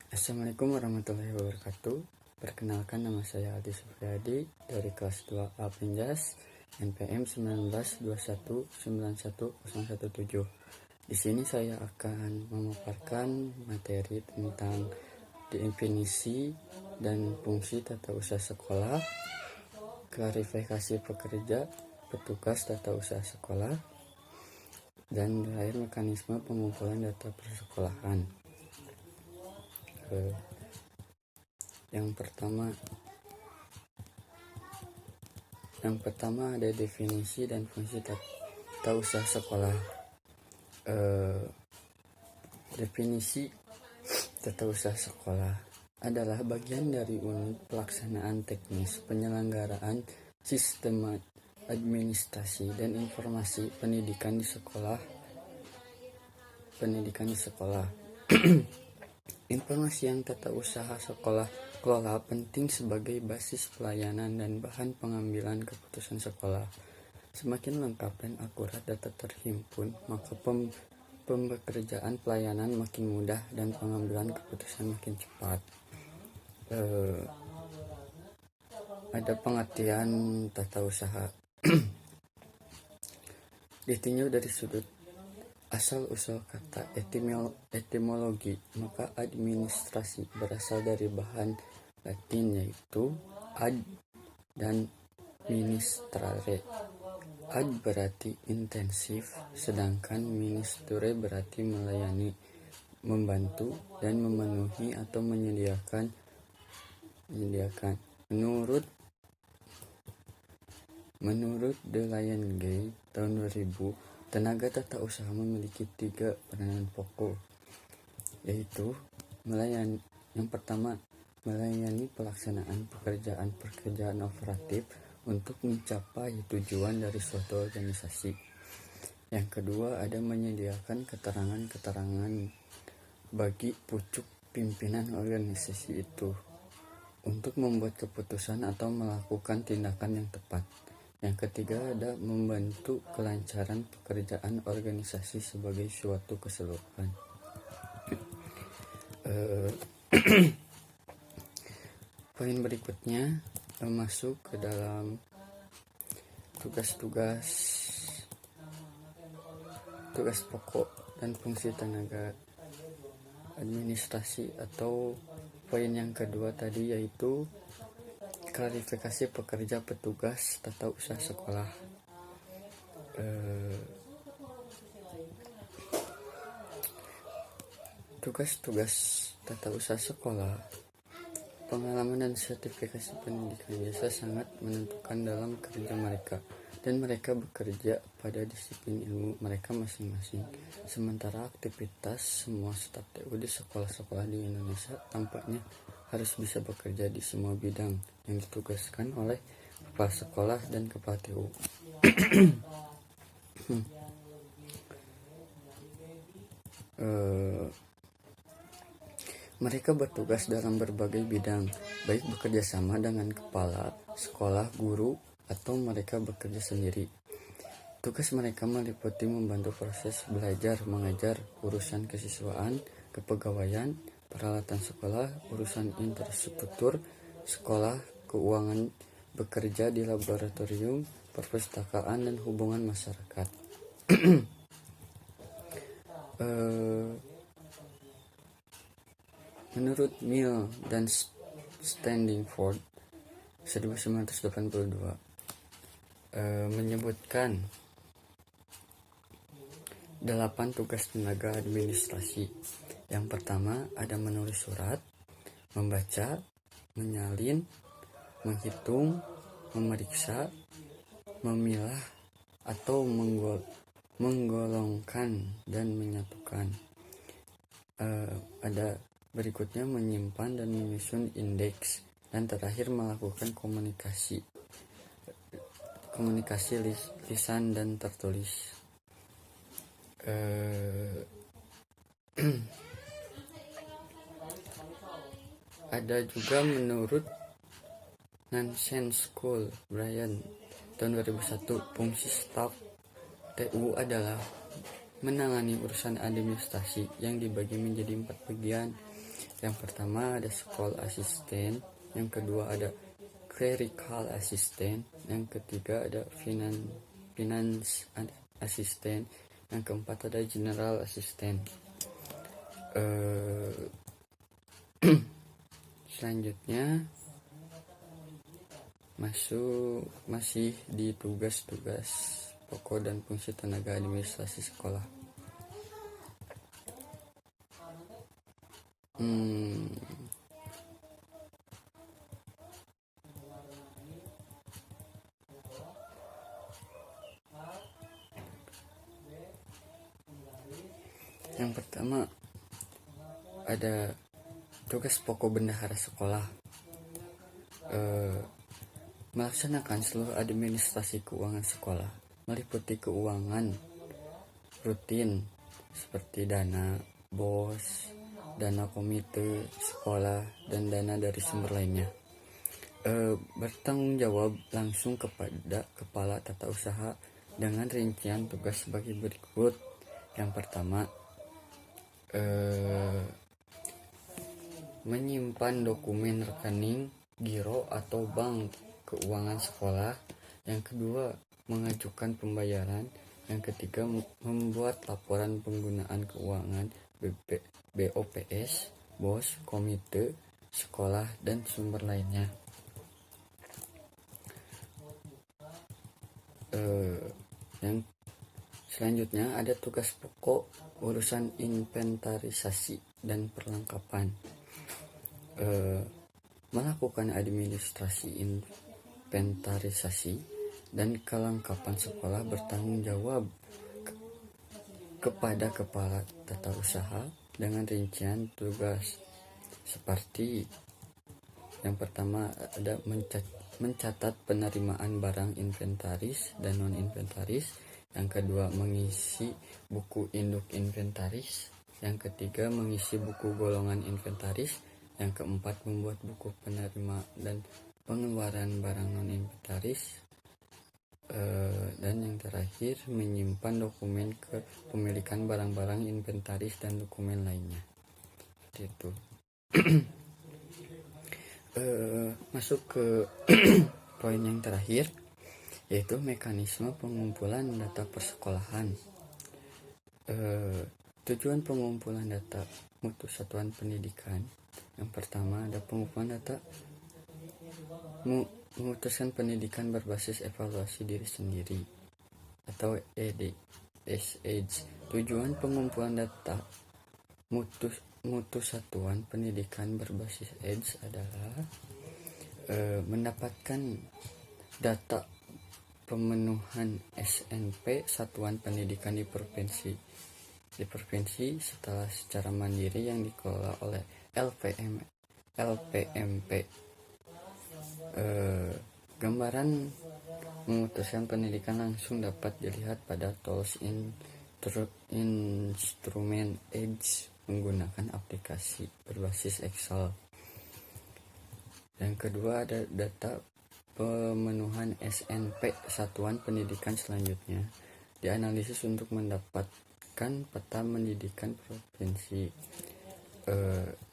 Assalamualaikum warahmatullahi wabarakatuh. Perkenalkan, nama saya Aldi Sufriyadi dari kelas 2A Penjas, NPM 1921910117. Di sini saya akan memaparkan materi tentang definisi dan fungsi tata usaha sekolah, klarifikasi pekerja, petugas tata usaha sekolah, dan terakhir mekanisme pengumpulan data persekolahan. Yang pertama ada definisi dan fungsi tata usaha sekolah. Definisi tata usaha sekolah adalah bagian dari unit pelaksanaan teknis penyelenggaraan sistem administrasi dan informasi pendidikan di sekolah. Informasi yang tata usaha sekolah kelola penting sebagai basis pelayanan dan bahan pengambilan keputusan sekolah. Semakin lengkap dan akurat data terhimpun, maka pembekerjaan pelayanan makin mudah dan pengambilan keputusan makin cepat. Ada pengertian tata usaha. Ditinjau dari sudut asal-usul kata etimologi, maka administrasi berasal dari bahan Latin yaitu ad dan ministrare. Ad berarti intensif, sedangkan ministere berarti melayani, membantu, dan memenuhi atau menyediakan. Menurut The Lion Gate tahun 2000, tenaga tata usaha memiliki 3 peranan pokok, yaitu yang pertama, melayani pelaksanaan pekerjaan operatif untuk mencapai tujuan dari suatu organisasi. Yang kedua, ada menyediakan keterangan-keterangan bagi pucuk pimpinan organisasi itu untuk membuat keputusan atau melakukan tindakan yang tepat. Yang ketiga, ada membantu kelancaran pekerjaan organisasi sebagai suatu keseluruhan. Poin berikutnya masuk ke dalam tugas pokok dan fungsi tenaga administrasi, atau poin yang kedua tadi, yaitu klarifikasi pekerja petugas tata usaha sekolah. Tugas-tugas tata usaha sekolah, pengalaman dan sertifikasi pendidikan biasa sangat menentukan dalam kerja mereka, dan mereka bekerja pada disiplin ilmu mereka masing-masing. Sementara aktivitas semua staf TU di sekolah-sekolah di Indonesia tampaknya harus bisa bekerja di semua bidang yang ditugaskan oleh kepala sekolah dan kepala TU. Mereka bertugas dalam berbagai bidang, baik bekerja sama dengan kepala sekolah, guru, atau mereka bekerja sendiri. Tugas mereka meliputi membantu proses belajar mengajar, urusan kesiswaan, kepegawaian, peralatan sekolah, urusan infrastruktur sekolah, keuangan, bekerja di laboratorium, perpustakaan, dan hubungan masyarakat. Menurut Mill dan Standingford 1982 menyebutkan 8 tugas tenaga administrasi. Yang pertama, ada menulis surat, membaca, menyalin, menghitung, memeriksa, memilah atau menggolongkan dan menyatukan. Ada berikutnya menyimpan dan menyusun indeks, dan terakhir melakukan komunikasi lisan dan tertulis. Ada juga menurut Nansen School Bryan tahun 2001, fungsi staf TU adalah menangani urusan administrasi yang dibagi menjadi 4 bagian. Yang pertama ada school assistant, yang kedua ada clerical assistant, yang ketiga ada finance assistant, yang keempat ada general assistant. Selanjutnya masih di tugas-tugas pokok dan fungsi tenaga administrasi sekolah. Yang pertama ada tugas pokok bendahara sekolah, melaksanakan seluruh administrasi keuangan sekolah, meliputi keuangan rutin seperti dana BOS, dana komite sekolah, dan dana dari sumber lainnya. Bertanggung jawab langsung kepada kepala tata usaha dengan rincian tugas sebagai berikut. Yang pertama, menyimpan dokumen rekening, giro atau bank keuangan sekolah. Yang kedua, mengajukan pembayaran. Yang ketiga, membuat laporan penggunaan keuangan BOPS, BOS, komite sekolah, dan sumber lainnya. Yang selanjutnya ada tugas pokok urusan inventarisasi dan perlengkapan. Melakukan administrasi inventarisasi dan kelengkapan sekolah, bertanggung jawab kepada kepala tata usaha dengan rincian tugas seperti yang pertama ada mencatat penerimaan barang inventaris dan non inventaris. Yang kedua, mengisi buku induk inventaris. Yang ketiga, mengisi buku golongan inventaris. Yang keempat, membuat buku penerima dan pengeluaran barang non inventaris. Dan yang terakhir, menyimpan dokumen kepemilikan barang-barang inventaris dan dokumen lainnya. Seperti itu. Masuk ke poin yang terakhir, yaitu mekanisme pengumpulan data persekolahan. Tujuan pengumpulan data mutu satuan pendidikan. Yang pertama ada pengumpulan data memutuskan pendidikan berbasis evaluasi diri sendiri atau EDSH. Tujuan pengumpulan data mutu satuan pendidikan berbasis EDS adalah mendapatkan data pemenuhan SNP satuan pendidikan di provinsi setelah secara mandiri yang dikelola oleh LPMP. Gambaran memutuskan pendidikan langsung dapat dilihat pada tools instrumen EDS menggunakan aplikasi berbasis Excel. Yang kedua ada data pemenuhan SNP satuan pendidikan selanjutnya dianalisis untuk mendapatkan peta pendidikan provinsi.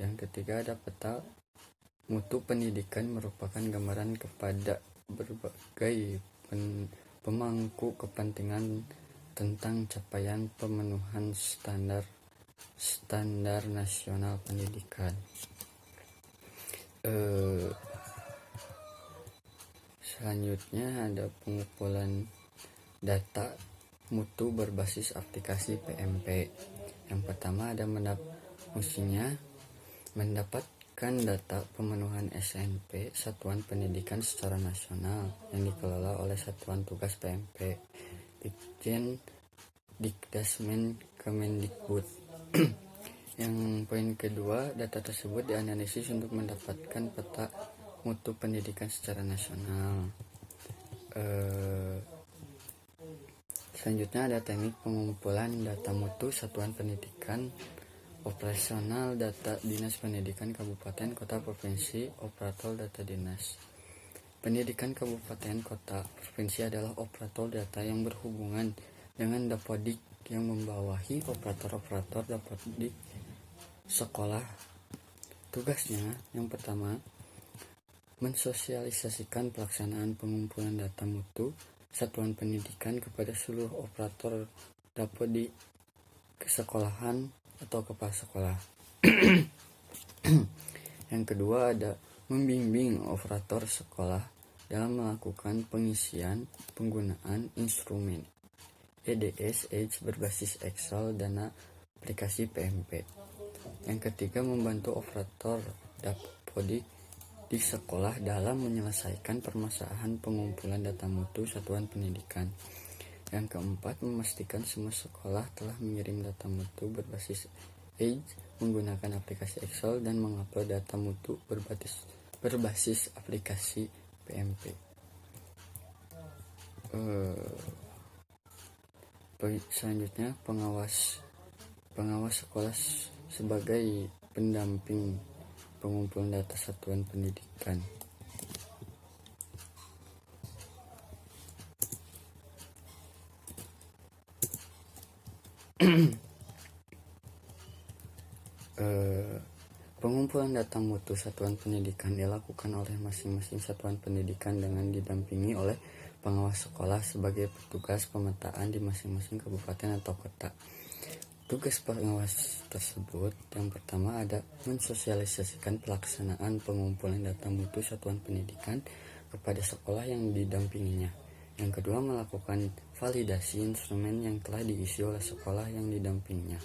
Yang ketiga ada peta mutu pendidikan, merupakan gambaran kepada berbagai pemangku kepentingan tentang capaian pemenuhan standar nasional pendidikan. Selanjutnya ada pengumpulan data mutu berbasis aplikasi PMP. Yang pertama ada fungsinya mendapatkan data pemenuhan SNP satuan pendidikan secara nasional yang dikelola oleh Satuan Tugas PMP Ditjen Dikdasmen Kemendikbud. Yang poin kedua, data tersebut dianalisis untuk mendapatkan peta mutu pendidikan secara nasional. Selanjutnya ada teknik pengumpulan data mutu satuan pendidikan. Operasional data Dinas Pendidikan Kabupaten Kota Provinsi. Operator data Dinas Pendidikan Kabupaten Kota Provinsi adalah operator data yang berhubungan dengan Dapodik yang membawahi operator-operator dapat di sekolah. Tugasnya yang pertama, mensosialisasikan pelaksanaan pengumpulan data mutu satuan pendidikan kepada seluruh operator dapat di kesekolahan atau kepala sekolah. Yang kedua ada membimbing operator sekolah dalam melakukan pengisian penggunaan instrumen EDS berbasis Excel dan aplikasi PMP. Yang ketiga, membantu operator Dapodik di sekolah dalam menyelesaikan permasalahan pengumpulan data mutu satuan pendidikan. Yang keempat, memastikan semua sekolah telah mengirim data mutu berbasis EDS menggunakan aplikasi Excel dan mengupload data mutu berbasis aplikasi PMP. Selanjutnya, pengawas sekolah sebagai pendamping pengumpulan data satuan pendidikan. Pengumpulan data mutu satuan pendidikan dilakukan oleh masing-masing satuan pendidikan dengan didampingi oleh pengawas sekolah sebagai petugas pemetaan di masing-masing kabupaten atau kota. Tugas pengawas tersebut yang pertama ada mensosialisasikan pelaksanaan pengumpulan data mutu satuan pendidikan kepada sekolah yang didampinginya. Yang kedua, melakukan validasi instrumen yang telah diisi oleh sekolah yang didampinginya.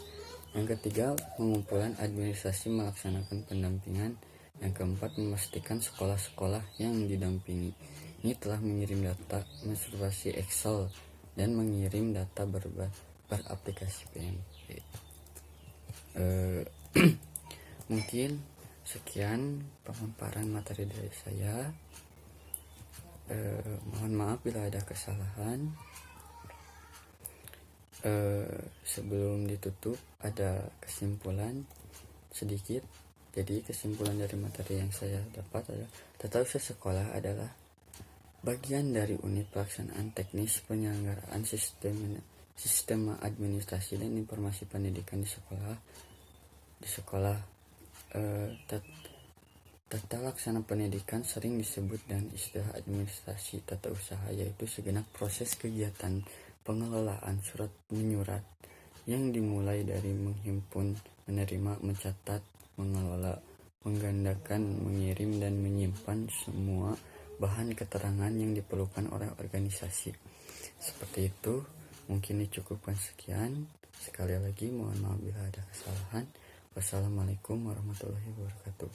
Yang ketiga, pengumpulan administrasi melaksanakan pendampingan. Yang keempat, memastikan sekolah-sekolah yang didampingi ini telah mengirim data berbasis Excel dan mengirim data beraplikasi PMP. Mungkin sekian pemaparan materi dari saya. Mohon maaf bila ada kesalahan. Sebelum ditutup ada kesimpulan sedikit. Jadi kesimpulan dari materi yang saya dapat adalah tata usaha sekolah adalah bagian dari unit pelaksanaan teknis penyelenggaraan sistem administrasi dan informasi pendidikan di sekolah. Tata laksana pendidikan sering disebut dengan istilah administrasi tata usaha, yaitu segenap proses kegiatan pengelolaan surat menyurat yang dimulai dari menghimpun, menerima, mencatat, mengelola, menggandakan, mengirim, dan menyimpan semua bahan keterangan yang diperlukan oleh organisasi. Seperti itu, mungkin dicukupkan sekian. Sekali lagi mohon maaf bila ada kesalahan. Wassalamualaikum warahmatullahi wabarakatuh.